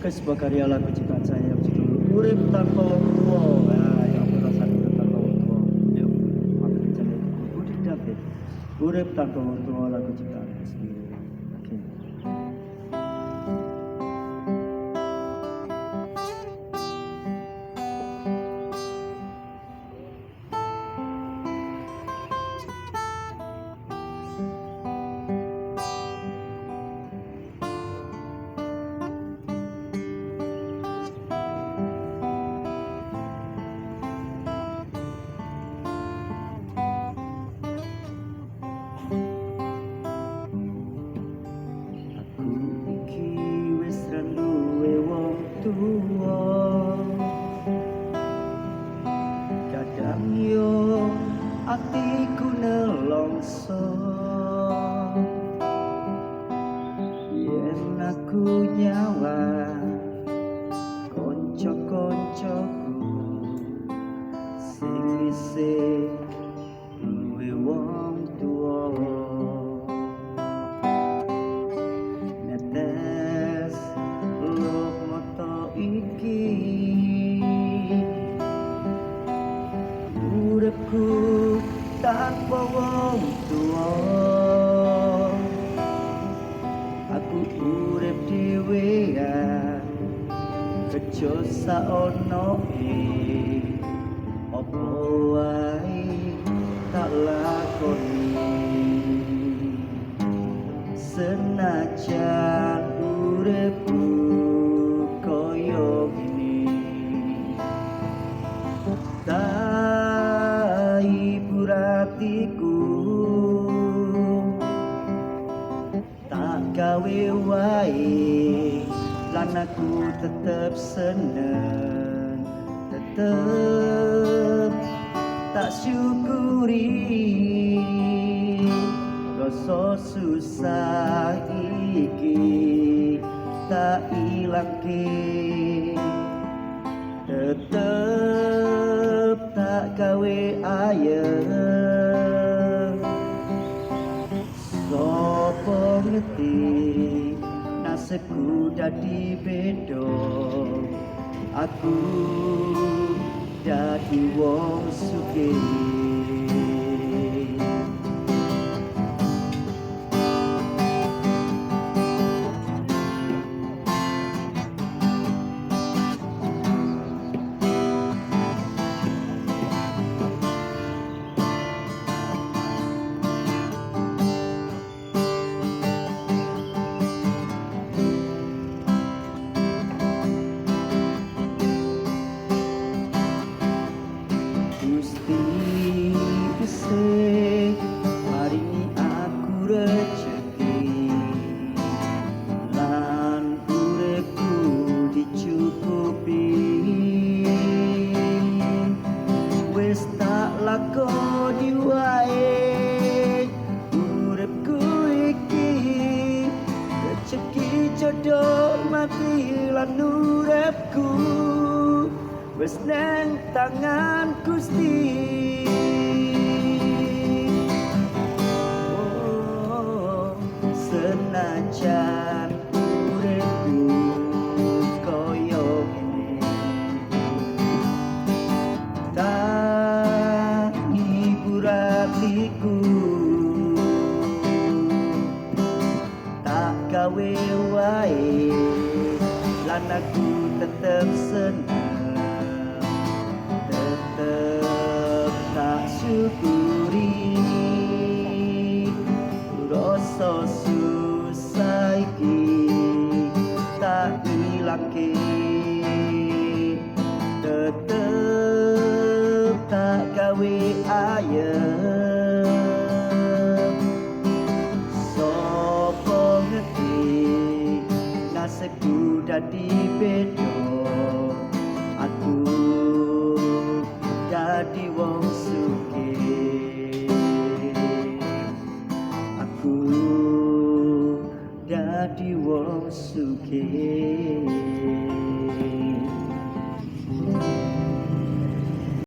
Bekas sebuah karya lagu ciptaan saya berjudul Urip Tanpa Wong Tua. Nah, yang merasa urip tanpa wong tua. Yuk, mampir ke channel Budi David. Urip Tanpa Wong Tua, lagu ciptaan sendiri. Oke. Kadang yo atiku nelongso yen aku nyawa konco-koncoku sing isih luwe wong tuwa netes luk moto iki uripku tanpa wong tuwa aku urip dhewean kerja saono apa wae tak lakoni senajan uripku koyo gini hatiku tak gawe wae lan aku tetep seneng tetep tak syukuri rasa susah iki tak ilangke tetep tak gawe ayem sopo ngerti nasibku dadi bedo aku dadi wong sugih maringi aku rejeki lan uripku dicukupi wis tak lakoni wae uripku iki rejeki jodoh mati lan uripku wis nang tangan Gusti senajan uripku koyo ngene tak hibur hatiku tak gawe wae lan aku tetep seneng tetep tak syukuri rasa susah iki tak ilangke